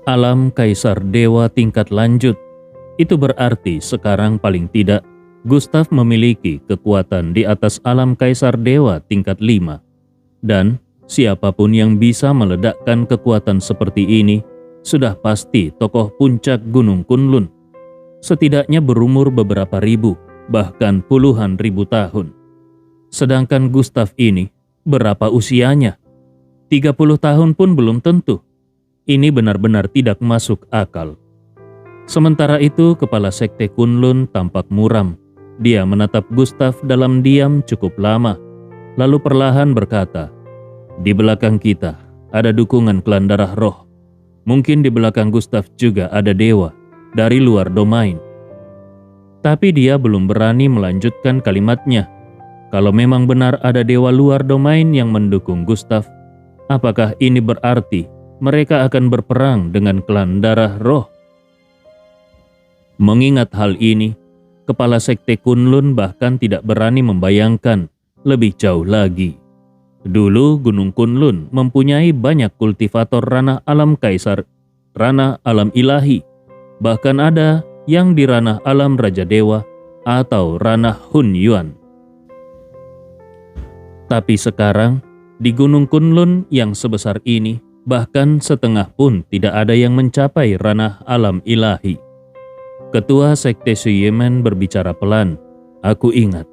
Alam Kaisar Dewa tingkat lanjut. Itu berarti sekarang paling tidak Gustav memiliki kekuatan di atas alam Kaisar Dewa tingkat 5. Dan siapapun yang bisa meledakkan kekuatan seperti ini sudah pasti tokoh puncak Gunung Kunlun. Setidaknya berumur beberapa ribu, bahkan puluhan ribu tahun. Sedangkan Gustav ini, berapa usianya? 30 tahun pun belum tentu. Ini benar-benar tidak masuk akal. Sementara itu, kepala sekte Kunlun tampak muram. Dia menatap Gustav dalam diam cukup lama, lalu perlahan berkata, "Di belakang kita ada dukungan klan darah roh. Mungkin di belakang Gustav juga ada dewa dari luar domain." Tapi dia belum berani melanjutkan kalimatnya. Kalau memang benar ada dewa luar domain yang mendukung Gustav, apakah ini berarti mereka akan berperang dengan klan darah roh? Mengingat hal ini, kepala sekte Kunlun bahkan tidak berani membayangkan lebih jauh lagi. Dulu Gunung Kunlun mempunyai banyak kultivator ranah alam kaisar, ranah alam ilahi, bahkan ada yang di ranah alam Raja Dewa atau ranah Hun Yuan. Tapi sekarang, di Gunung Kunlun yang sebesar ini, bahkan setengah pun tidak ada yang mencapai ranah alam ilahi. Ketua Sekte Suyemen berbicara pelan. "Aku ingat,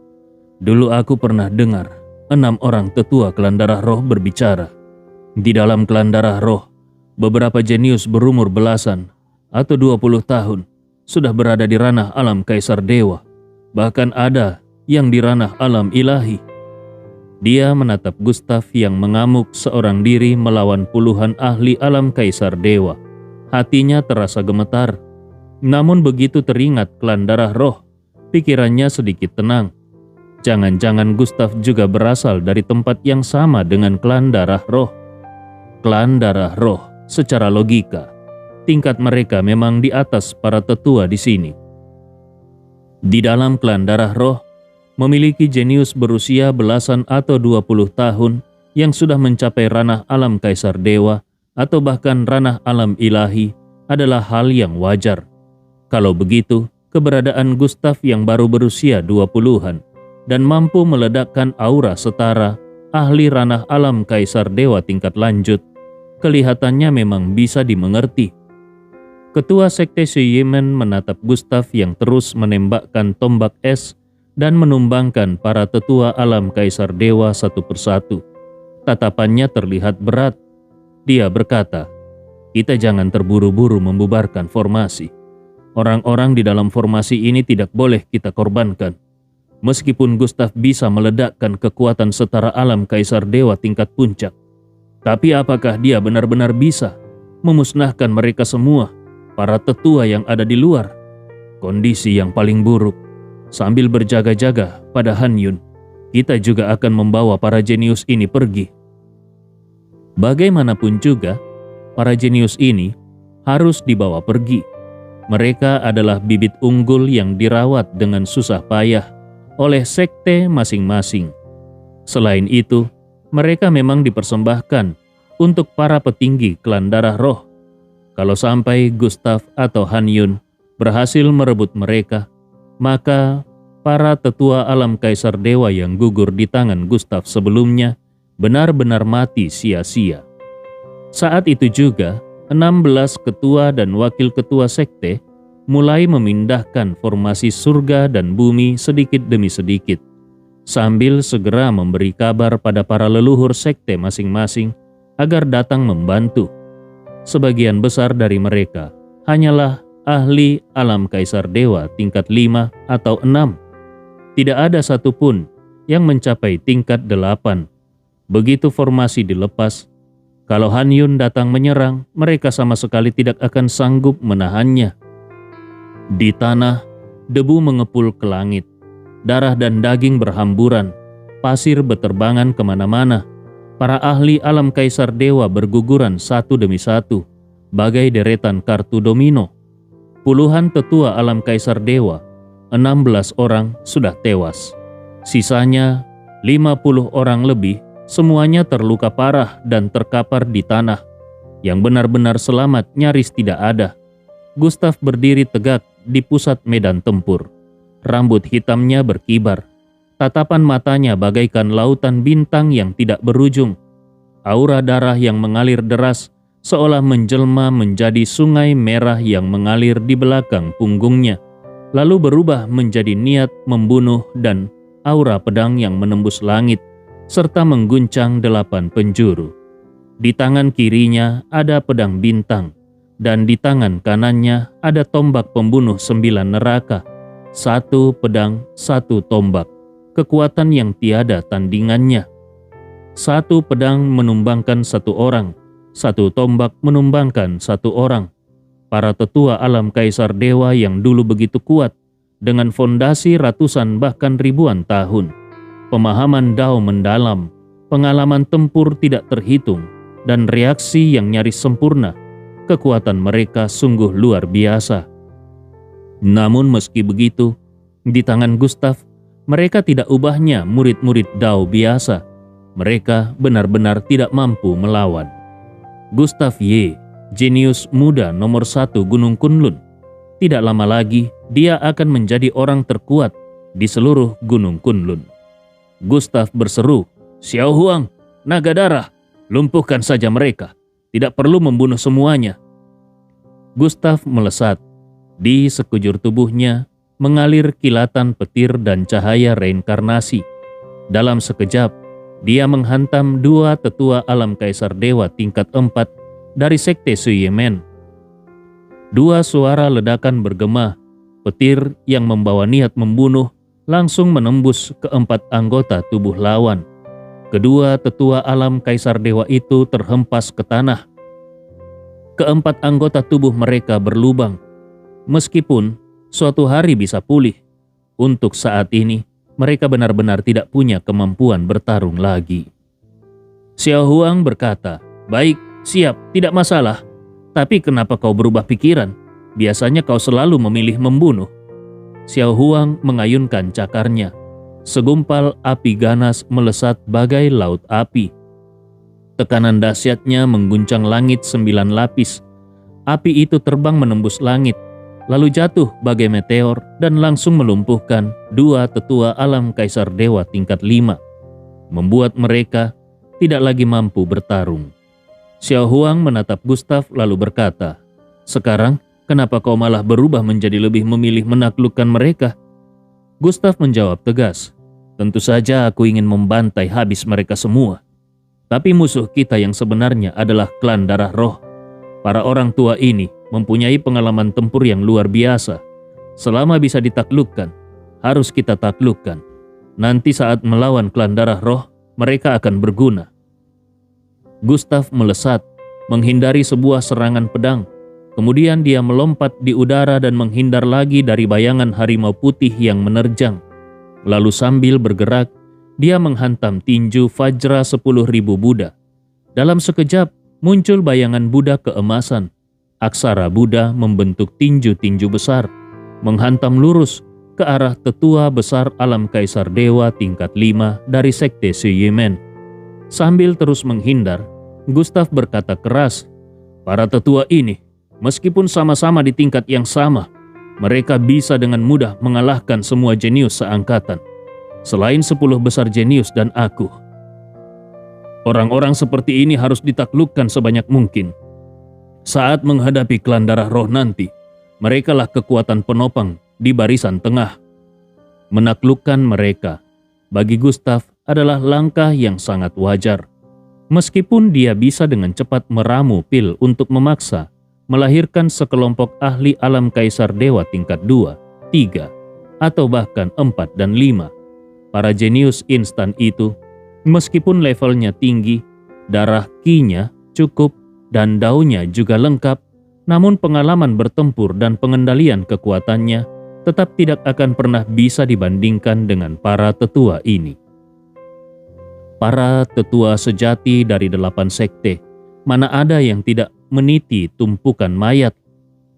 dulu aku pernah dengar 6 orang tetua klan darah roh berbicara. Di dalam klan darah roh, beberapa jenius berumur belasan atau 20 tahun sudah berada di ranah alam Kaisar Dewa. Bahkan ada yang di ranah alam ilahi." Dia menatap Gustav yang mengamuk seorang diri melawan puluhan ahli alam Kaisar Dewa. Hatinya terasa gemetar. Namun begitu teringat klan darah roh, pikirannya sedikit tenang. Jangan-jangan Gustav juga berasal dari tempat yang sama dengan klan darah roh. Klan darah roh, secara logika, tingkat mereka memang di atas para tetua di sini. Di dalam klan darah roh, memiliki jenius berusia belasan atau 20 tahun yang sudah mencapai ranah alam Kaisar Dewa atau bahkan ranah alam ilahi adalah hal yang wajar. Kalau begitu, keberadaan Gustav yang baru berusia 20-an dan mampu meledakkan aura setara ahli ranah alam Kaisar Dewa tingkat lanjut, kelihatannya memang bisa dimengerti. Ketua Sekte Suyemen menatap Gustav yang terus menembakkan tombak es dan menumbangkan para tetua alam Kaisar Dewa satu persatu. Tatapannya terlihat berat. Dia berkata, "Kita jangan terburu-buru membubarkan formasi. Orang-orang di dalam formasi ini tidak boleh kita korbankan. Meskipun Gustav bisa meledakkan kekuatan setara alam Kaisar Dewa tingkat puncak, tapi apakah dia benar-benar bisa memusnahkan mereka semua, para tetua yang ada di luar? Kondisi yang paling buruk. Sambil berjaga-jaga pada Han Yun, kita juga akan membawa para jenius ini pergi." Bagaimanapun juga, para jenius ini harus dibawa pergi. Mereka adalah bibit unggul yang dirawat dengan susah payah oleh sekte masing-masing. Selain itu, mereka memang dipersembahkan untuk para petinggi klan darah roh. Kalau sampai Gustav atau Han Yun berhasil merebut mereka, maka para tetua alam Kaisar Dewa yang gugur di tangan Gustav sebelumnya benar-benar mati sia-sia. Saat itu juga, 16 ketua dan wakil ketua sekte mulai memindahkan formasi surga dan bumi sedikit demi sedikit, sambil segera memberi kabar pada para leluhur sekte masing-masing agar datang membantu. Sebagian besar dari mereka hanyalah ahli alam Kaisar Dewa tingkat 5 atau 6. Tidak ada satupun yang mencapai tingkat 8. Begitu formasi dilepas, kalau Han Yun datang menyerang, mereka sama sekali tidak akan sanggup menahannya. Di tanah, debu mengepul ke langit, darah dan daging berhamburan, pasir beterbangan kemana-mana. Para ahli alam Kaisar Dewa berguguran satu demi satu, bagai deretan kartu domino. Puluhan tetua alam Kaisar Dewa, 16 orang sudah tewas. Sisanya 50 orang lebih, semuanya terluka parah dan terkapar di tanah. Yang benar-benar selamat nyaris tidak ada. Gustav berdiri tegak di pusat medan tempur. Rambut hitamnya berkibar. Tatapan matanya bagaikan lautan bintang yang tidak berujung. Aura darah yang mengalir deras seolah menjelma menjadi sungai merah yang mengalir di belakang punggungnya, lalu berubah menjadi niat membunuh dan aura pedang yang menembus langit, serta mengguncang 8 penjuru. Di tangan kirinya ada pedang bintang, dan di tangan kanannya ada tombak pembunuh 9 neraka. 1 pedang, 1 tombak, kekuatan yang tiada tandingannya. 1 pedang menumbangkan 1 orang, 1 tombak menumbangkan 1 orang. Para tetua alam kaisar dewa yang dulu begitu kuat, dengan fondasi ratusan bahkan ribuan tahun. Pemahaman Dao mendalam, pengalaman tempur tidak terhitung, dan reaksi yang nyaris sempurna. Kekuatan mereka sungguh luar biasa. Namun meski begitu, di tangan Gustav, mereka tidak ubahnya murid-murid Dao biasa. Mereka benar-benar tidak mampu melawan. Gustav Ye, jenius muda nomor 1 Gunung Kunlun. Tidak lama lagi, dia akan menjadi orang terkuat di seluruh Gunung Kunlun. Gustav berseru, "Xiao Huang, naga darah, lumpuhkan saja mereka. Tidak perlu membunuh semuanya." Gustav melesat. Di sekujur tubuhnya mengalir kilatan petir dan cahaya reinkarnasi. Dalam sekejap, dia menghantam 2 tetua alam kaisar dewa tingkat 4 dari sekte Suyemen. 2 suara ledakan bergema, petir yang membawa niat membunuh langsung menembus ke-4 anggota tubuh lawan. Kedua tetua alam kaisar dewa itu terhempas ke tanah. Ke-4 anggota tubuh mereka berlubang. Meskipun suatu hari bisa pulih, untuk saat ini mereka benar-benar tidak punya kemampuan bertarung lagi. Xiao Huang berkata, "Baik, siap, tidak masalah. Tapi kenapa kau berubah pikiran? Biasanya kau selalu memilih membunuh." Xiao Huang mengayunkan cakarnya. Segumpal api ganas melesat bagai laut api. Tekanan dahsyatnya mengguncang langit 9 lapis. Api itu terbang menembus langit, lalu jatuh bagai meteor dan langsung melumpuhkan 2 tetua alam kaisar dewa tingkat 5, membuat mereka tidak lagi mampu bertarung. Xiao Huang menatap Gustav lalu berkata, "Sekarang kenapa kau malah berubah menjadi lebih memilih menaklukkan mereka?" Gustav menjawab tegas, "Tentu saja aku ingin membantai habis mereka semua. Tapi musuh kita yang sebenarnya adalah klan darah roh. Para orang tua ini mempunyai pengalaman tempur yang luar biasa. Selama bisa ditaklukkan, harus kita taklukkan. Nanti saat melawan klan darah roh, mereka akan berguna." Gustav melesat, menghindari sebuah serangan pedang. Kemudian dia melompat di udara dan menghindar lagi dari bayangan harimau putih yang menerjang. Lalu sambil bergerak, dia menghantam tinju Vajra 10.000 Buddha. Dalam sekejap, muncul bayangan Buddha keemasan. Aksara Buddha membentuk tinju-tinju besar, menghantam lurus ke arah tetua besar alam kaisar dewa tingkat 5 dari sekte Suyemen. Sambil terus menghindar, Gustav berkata keras, "Para tetua ini, meskipun sama-sama di tingkat yang sama, mereka bisa dengan mudah mengalahkan semua jenius seangkatan, selain 10 besar jenius dan aku. Orang-orang seperti ini harus ditaklukkan sebanyak mungkin. Saat menghadapi klan darah roh nanti, merekalah kekuatan penopang di barisan tengah." Menaklukkan mereka, bagi Gustav adalah langkah yang sangat wajar. Meskipun dia bisa dengan cepat meramu pil untuk memaksa melahirkan sekelompok ahli alam kaisar dewa tingkat 2, 3, atau bahkan 4 dan 5. Para jenius instan itu, meskipun levelnya tinggi, darah ki-nya cukup, dan daunnya juga lengkap, namun pengalaman bertempur dan pengendalian kekuatannya tetap tidak akan pernah bisa dibandingkan dengan para tetua ini. Para tetua sejati dari 8 sekte, mana ada yang tidak meniti tumpukan mayat.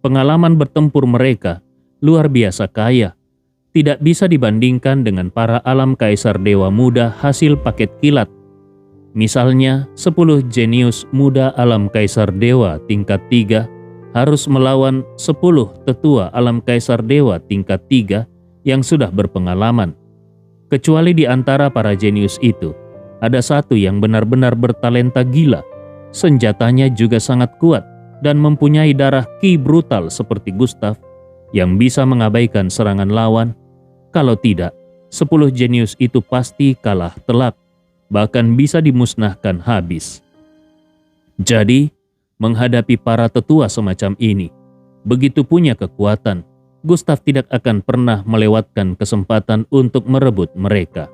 Pengalaman bertempur mereka luar biasa kaya, tidak bisa dibandingkan dengan para alam kaisar dewa muda hasil paket kilat. Misalnya, 10 jenius muda alam kaisar dewa tingkat 3 harus melawan 10 tetua alam kaisar dewa tingkat 3 yang sudah berpengalaman. Kecuali di antara para jenius itu, ada satu yang benar-benar bertalenta gila, senjatanya juga sangat kuat, dan mempunyai darah ki brutal seperti Gustav, yang bisa mengabaikan serangan lawan. Kalau tidak, 10 jenius itu pasti kalah telak, bahkan bisa dimusnahkan habis. Jadi, menghadapi para tetua semacam ini, begitu punya kekuatan, Gustav tidak akan pernah melewatkan kesempatan untuk merebut mereka.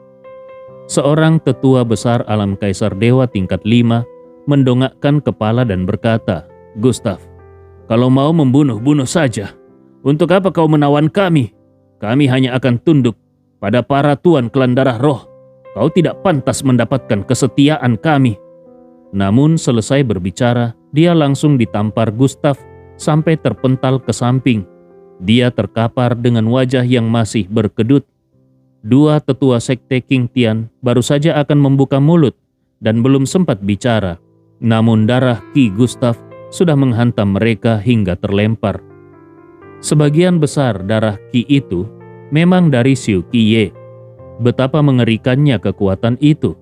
Seorang tetua besar alam kaisar dewa tingkat 5 mendongakkan kepala dan berkata, "Gustav, kalau mau membunuh-bunuh saja. Untuk apa kau menawan kami? Kami hanya akan tunduk pada para tuan klan darah roh. Kau tidak pantas mendapatkan kesetiaan kami." Namun selesai berbicara, dia langsung ditampar Gustav sampai terpental ke samping. Dia terkapar dengan wajah yang masih berkedut. Dua tetua sekte King Tian baru saja akan membuka mulut dan belum sempat bicara. Namun darah Ki Gustav sudah menghantam mereka hingga terlempar. Sebagian besar darah Ki itu memang dari Xiu Qiye. Betapa mengerikannya kekuatan itu.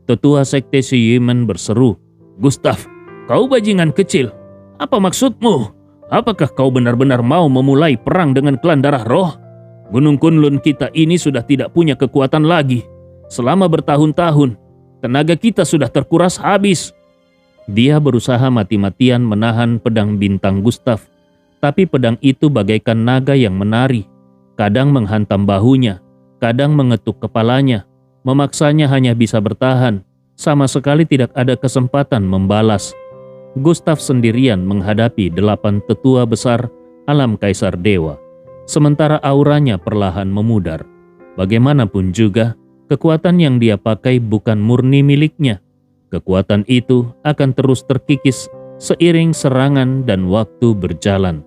Tetua sekte Xiyumen berseru, "Gustav, kau bajingan kecil. Apa maksudmu? Apakah kau benar-benar mau memulai perang dengan klan darah roh? Gunung Kunlun kita ini sudah tidak punya kekuatan lagi. Selama bertahun-tahun, tenaga kita sudah terkuras habis." Dia berusaha mati-matian menahan pedang bintang Gustav, tapi pedang itu bagaikan naga yang menari, kadang menghantam bahunya, kadang mengetuk kepalanya, memaksanya hanya bisa bertahan, sama sekali tidak ada kesempatan membalas. Gustav sendirian menghadapi 8 tetua besar alam kaisar dewa, sementara auranya perlahan memudar. Bagaimanapun juga, kekuatan yang dia pakai bukan murni miliknya. Kekuatan itu akan terus terkikis seiring serangan dan waktu berjalan.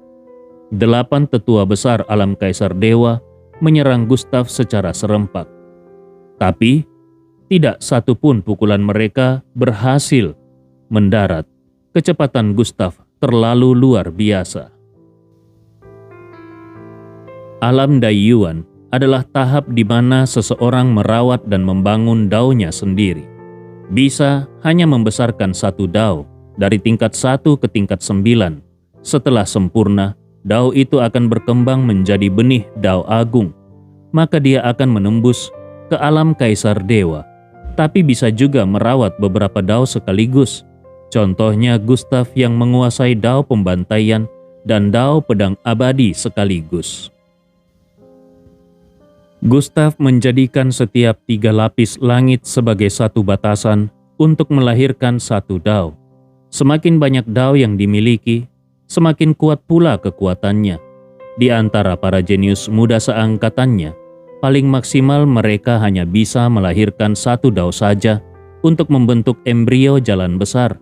8 tetua besar alam kaisar dewa menyerang Gustav secara serempak. Tapi, tidak satu pun pukulan mereka berhasil mendarat. Kecepatan Gustav terlalu luar biasa. Alam Daiyuan adalah tahap di mana seseorang merawat dan membangun daonya sendiri. Bisa hanya membesarkan satu dao dari tingkat 1 ke tingkat 9. Setelah sempurna, dao itu akan berkembang menjadi benih dao agung. Maka dia akan menembus ke alam kaisar dewa. Tapi bisa juga merawat beberapa dao sekaligus. Contohnya Gustav yang menguasai dao pembantaian dan dao pedang abadi sekaligus. Gustav menjadikan setiap 3 lapis langit sebagai satu batasan untuk melahirkan satu dao. Semakin banyak dao yang dimiliki, semakin kuat pula kekuatannya. Di antara para jenius muda seangkatannya, paling maksimal mereka hanya bisa melahirkan satu dao saja untuk membentuk embrio jalan besar.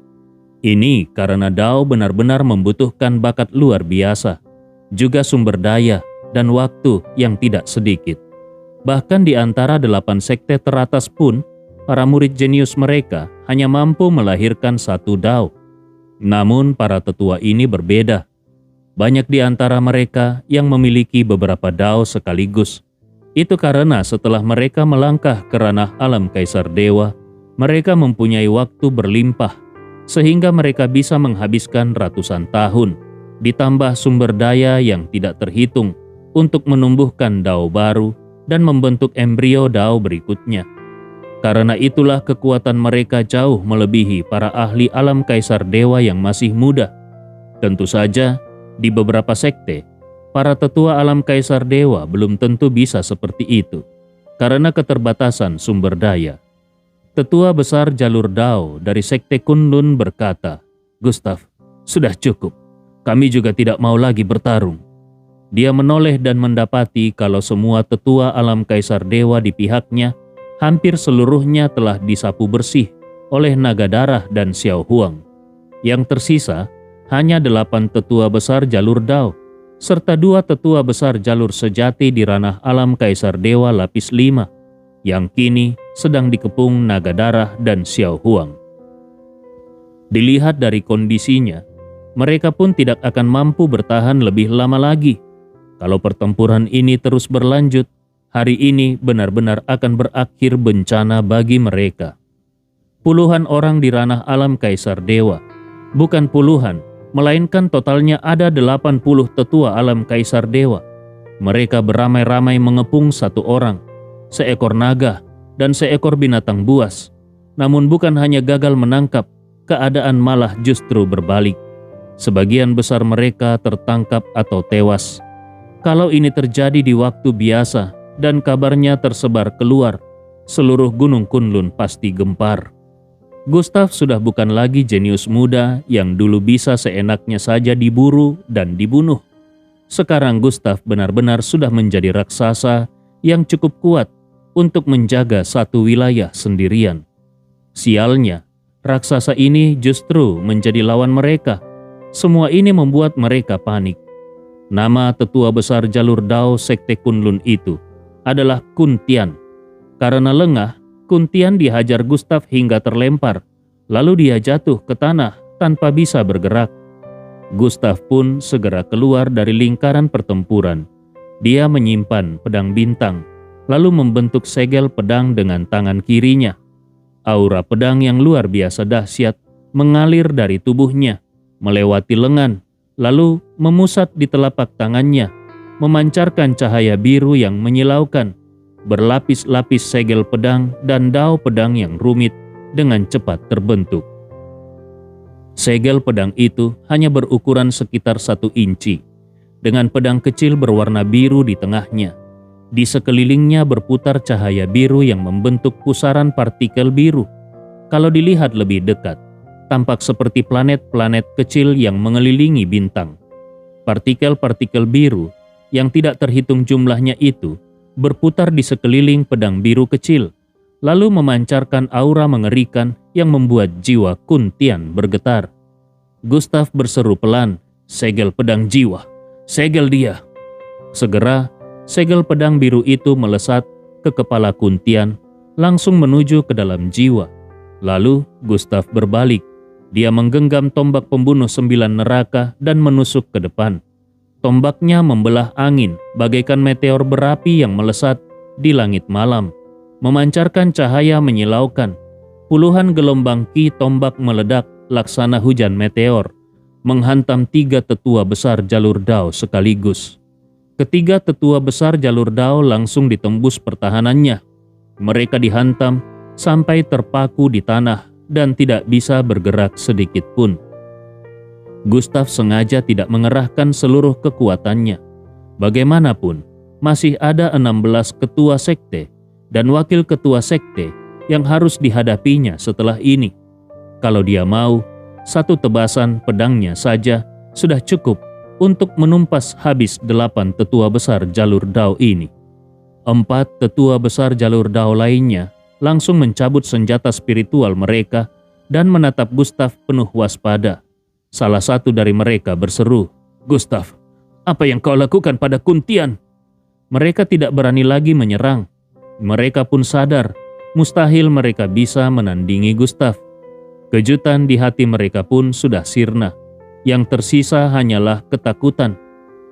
Ini karena dao benar-benar membutuhkan bakat luar biasa, juga sumber daya dan waktu yang tidak sedikit. Bahkan di antara 8 sekte teratas pun, para murid jenius mereka hanya mampu melahirkan satu dao. Namun para tetua ini berbeda. Banyak di antara mereka yang memiliki beberapa dao sekaligus. Itu karena setelah mereka melangkah ke ranah alam kaisar dewa, mereka mempunyai waktu berlimpah, sehingga mereka bisa menghabiskan ratusan tahun, ditambah sumber daya yang tidak terhitung untuk menumbuhkan dao baru dan membentuk embrio dao berikutnya. Karena itulah kekuatan mereka jauh melebihi para ahli alam kaisar dewa yang masih muda. Tentu saja, di beberapa sekte, para tetua alam kaisar dewa belum tentu bisa seperti itu, karena keterbatasan sumber daya. Tetua besar jalur dao dari sekte Kunlun berkata, "Gustav, sudah cukup. Kami juga tidak mau lagi bertarung." Dia menoleh dan mendapati kalau semua tetua alam kaisar dewa di pihaknya, hampir seluruhnya telah disapu bersih oleh naga darah dan Xiao Huang. Yang tersisa hanya 8 tetua besar jalur dao, serta 2 tetua besar jalur sejati di ranah alam kaisar dewa lapis 5. yang kini sedang dikepung naga darah dan Xiao Huang. Dilihat dari kondisinya, mereka pun tidak akan mampu bertahan lebih lama lagi. Kalau pertempuran ini terus berlanjut, hari ini benar-benar akan berakhir bencana bagi mereka. Puluhan orang di ranah alam Kaisar Dewa, bukan puluhan, melainkan totalnya ada 80 tetua alam Kaisar Dewa. Mereka beramai-ramai mengepung satu orang, seekor naga dan seekor binatang buas. Namun bukan hanya gagal menangkap, keadaan malah justru berbalik. Sebagian besar mereka tertangkap atau tewas. Kalau ini terjadi di waktu biasa dan kabarnya tersebar keluar, seluruh Gunung Kunlun pasti gempar. Gustav sudah bukan lagi jenius muda yang dulu bisa seenaknya saja diburu dan dibunuh. Sekarang Gustav benar-benar sudah menjadi raksasa yang cukup kuat untuk menjaga satu wilayah sendirian. Sialnya, raksasa ini justru menjadi lawan mereka. Semua ini membuat mereka panik. Nama tetua besar jalur Dao Sekte Kunlun itu adalah Kun Tian. Karena lengah, Kun Tian dihajar Gustav hingga terlempar, lalu dia jatuh ke tanah tanpa bisa bergerak. Gustav pun segera keluar dari lingkaran pertempuran. Dia menyimpan pedang bintang, lalu membentuk segel pedang dengan tangan kirinya. Aura pedang yang luar biasa dahsyat mengalir dari tubuhnya, melewati lengan, lalu memusat di telapak tangannya, memancarkan cahaya biru yang menyilaukan. Berlapis-lapis segel pedang dan dao pedang yang rumit dengan cepat terbentuk. Segel pedang itu hanya berukuran sekitar 1 inci, dengan pedang kecil berwarna biru di tengahnya. Di sekelilingnya berputar cahaya biru yang membentuk pusaran partikel biru. Kalau dilihat lebih dekat, tampak seperti planet-planet kecil yang mengelilingi bintang. Partikel-partikel biru yang tidak terhitung jumlahnya itu berputar di sekeliling pedang biru kecil, lalu memancarkan aura mengerikan yang membuat jiwa Kun Tian bergetar. Gustav berseru pelan, "Segel pedang jiwa, segel dia!" Segera, segel pedang biru itu melesat ke kepala Kun Tian, langsung menuju ke dalam jiwa. Lalu Gustav berbalik. Dia menggenggam tombak pembunuh 9 neraka dan menusuk ke depan. Tombaknya membelah angin bagaikan meteor berapi yang melesat di langit malam, memancarkan cahaya menyilaukan. Puluhan gelombang ki tombak meledak laksana hujan meteor, menghantam 3 tetua besar jalur Dao sekaligus. Ketiga tetua besar jalur Dao langsung ditembus pertahanannya. Mereka dihantam sampai terpaku di tanah dan tidak bisa bergerak sedikit pun. Gustav sengaja tidak mengerahkan seluruh kekuatannya. Bagaimanapun, masih ada 16 ketua sekte dan wakil ketua sekte yang harus dihadapinya setelah ini. Kalau dia mau, 1 tebasan pedangnya saja sudah cukup untuk menumpas habis 8 tetua besar jalur Dao ini. 4 tetua besar jalur Dao lainnya langsung mencabut senjata spiritual mereka dan menatap Gustav penuh waspada. Salah satu dari mereka berseru, "Gustav, apa yang kau lakukan pada Kun Tian?" Mereka tidak berani lagi menyerang. Mereka pun sadar, mustahil mereka bisa menandingi Gustav. Kejutan di hati mereka pun sudah sirna. Yang tersisa hanyalah ketakutan.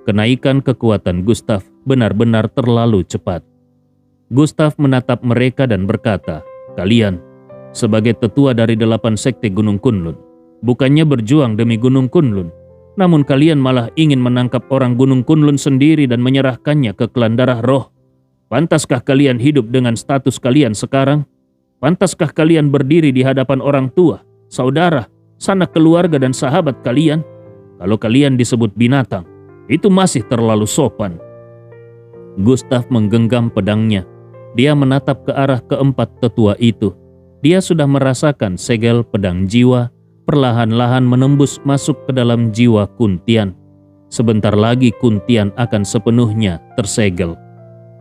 Kenaikan kekuatan Gustav benar-benar terlalu cepat. Gustav menatap mereka dan berkata, "Kalian, sebagai tetua dari 8 sekte Gunung Kunlun, bukannya berjuang demi Gunung Kunlun, namun kalian malah ingin menangkap orang Gunung Kunlun sendiri dan menyerahkannya ke klan darah roh. Pantaskah kalian hidup dengan status kalian sekarang? Pantaskah kalian berdiri di hadapan orang tua, saudara, sanak keluarga dan sahabat kalian? Kalau kalian disebut binatang, itu masih terlalu sopan." Gustav menggenggam pedangnya. Dia menatap ke arah keempat tetua itu. Dia sudah merasakan segel pedang jiwa perlahan-lahan menembus masuk ke dalam jiwa Kun Tian. Sebentar lagi Kun Tian akan sepenuhnya tersegel.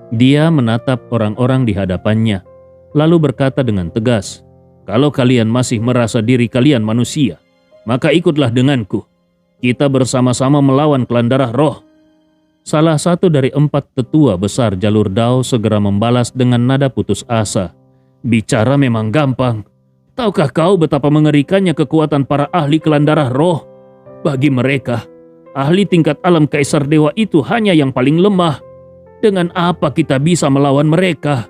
Dia menatap orang-orang di hadapannya, lalu berkata dengan tegas, "Kalau kalian masih merasa diri kalian manusia, maka ikutlah denganku. Kita bersama-sama melawan klan darah roh." Salah satu dari 4 tetua besar jalur Dao segera membalas dengan nada putus asa. Bicara memang gampang. Tahukah kau betapa mengerikannya kekuatan para ahli kelan darah roh? Bagi mereka, ahli tingkat alam Kaisar Dewa itu hanya yang paling lemah. Dengan apa kita bisa melawan mereka?